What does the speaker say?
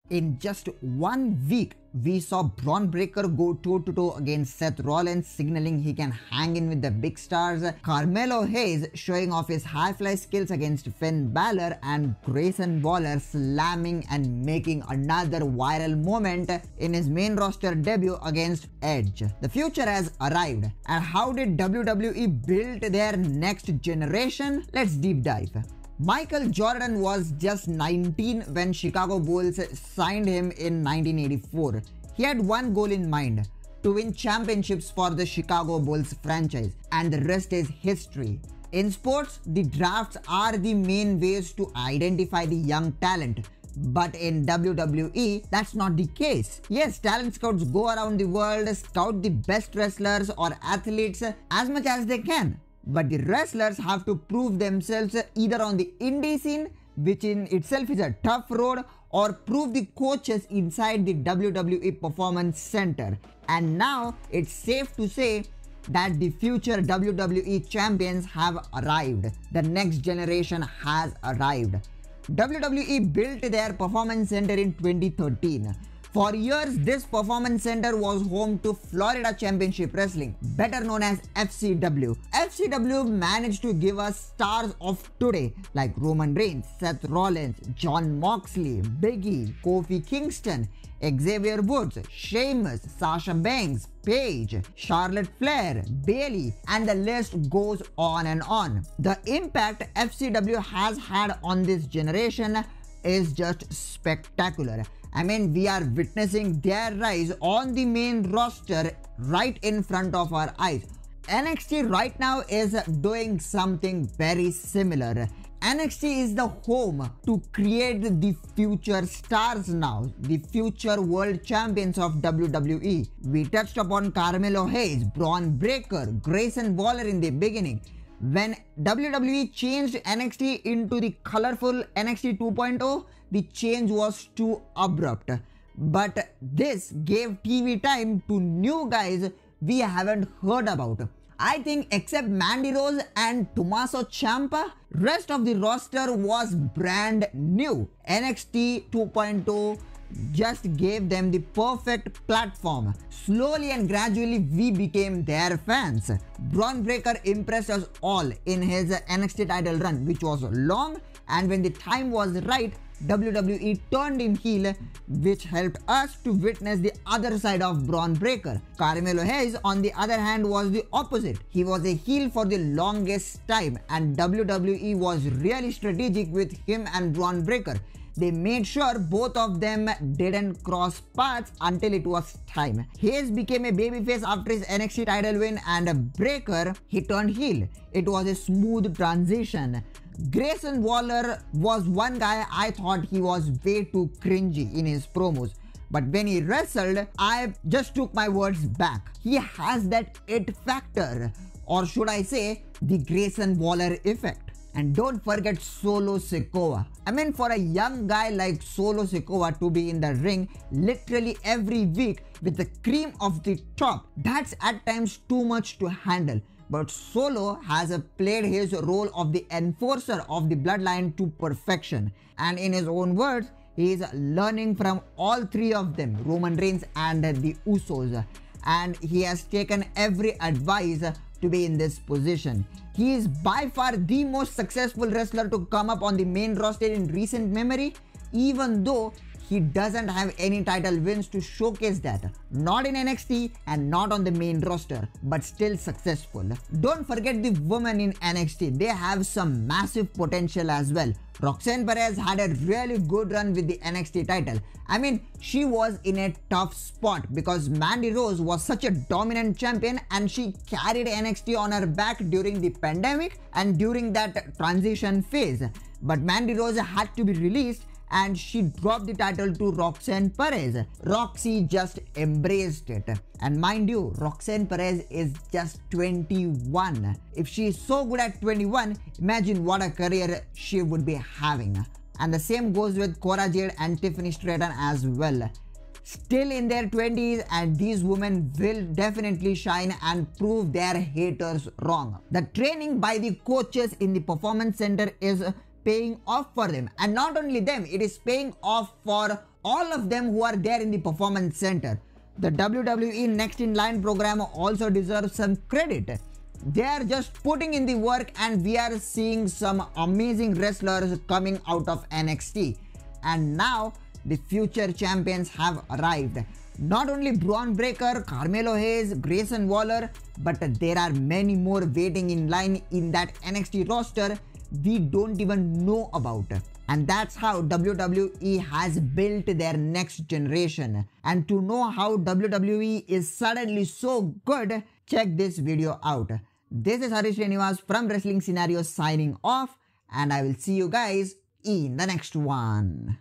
In just 1 week, we saw Bron Breakker go toe-to-toe against Seth Rollins, signaling he can hang in with the big stars. Carmelo Hayes showing off his high-fly skills against Finn Balor, and Grayson Waller slamming and making another viral moment in his main roster debut against Edge. The future has arrived. And how did WWE build their next generation? Let's deep dive. Michael Jordan was just 19 when Chicago Bulls signed him in 1984. He had one goal in mind: to win championships for the Chicago Bulls franchise, and the rest is history. In sports, the drafts are the main ways to identify the young talent. But in WWE, that's not the case. Yes, talent scouts go around the world, scout the best wrestlers or athletes as much as they can. But the wrestlers have to prove themselves either on the indie scene, which in itself is a tough road, or prove the coaches inside the WWE Performance Center. And now it's safe to say that the future WWE champions have arrived. The next generation has arrived. WWE built their Performance Center in 2013. For years, this Performance Center was home to Florida Championship Wrestling, better known as FCW. FCW managed to give us stars of today like Roman Reigns, Seth Rollins, Jon Moxley, Big E, Kofi Kingston, Xavier Woods, Sheamus, Sasha Banks, Paige, Charlotte Flair, Bayley, and the list goes on and on. The impact FCW has had on this generation is just spectacular. I mean, we are witnessing their rise on the main roster right in front of our eyes. NXT right now is doing something very similar. NXT is the home to create the future stars now, the future world champions of WWE. We touched upon Carmelo Hayes, Bron Breakker, Grayson Waller in the beginning. When WWE changed NXT into the colorful NXT 2.0, the change was too abrupt. But this gave TV time to new guys we haven't heard about. I think except Mandy Rose and Tommaso Ciampa, rest of the roster was brand new. NXT 2.0 just gave them the perfect platform. Slowly and gradually we became their fans. Bron Breakker impressed us all in his NXT title run, which was long, and when the time was right, WWE turned him heel, which helped us to witness the other side of Bron Breakker. Carmelo Hayes, on the other hand, was the opposite. He was a heel for the longest time, and WWE was really strategic with him and Bron Breakker. They made sure both of them didn't cross paths until it was time. Hayes became a babyface after his NXT title win, and Breakker, he turned heel. It was a smooth transition. Grayson Waller was one guy I thought he was way too cringy in his promos. But when he wrestled, I just took my words back. He has that it factor, or should I say, the Grayson Waller effect. And don't forget Solo Sikoa. I mean, for a young guy like Solo Sikoa to be in the ring literally every week with the cream of the top, that's at times too much to handle. But Solo has played his role of the enforcer of the bloodline to perfection. And in his own words, he is learning from all three of them, Roman Reigns and the Usos. And he has taken every advice to be in this position. He is by far the most successful wrestler to come up on the main roster in recent memory, even though he doesn't have any title wins to showcase that. Not in NXT and not on the main roster, but still successful. Don't forget the women in NXT. They have some massive potential as well. Roxane Perez had a really good run with the NXT title. I mean, she was in a tough spot because Mandy Rose was such a dominant champion and she carried NXT on her back during the pandemic and during that transition phase. But Mandy Rose had to be released and she dropped the title to Roxane Perez. Roxy just embraced it. And mind you, Roxane Perez is just 21. If she is so good at 21, imagine what a career she would be having. And the same goes with Cora Jade and Tiffany Straton as well. Still in their 20s, and these women will definitely shine and prove their haters wrong. The training by the coaches in the Performance Center is paying off for them, and not only them, it is paying off for all of them who are there in the performance center. The WWE Next in Line program also deserves some credit. They are just putting in the work, and we are seeing some amazing wrestlers coming out of NXT. And now the future champions have arrived. Not only Bron Breakker, Carmelo Hayes, Grayson Waller, but there are many more waiting in line in that NXT roster we don't even know about. And that's how WWE has built their next generation. And to know how WWE is suddenly so good, check this video out. This is Harish Srinivas from Wrestling Scenarios signing off, and I will see you guys in the next one.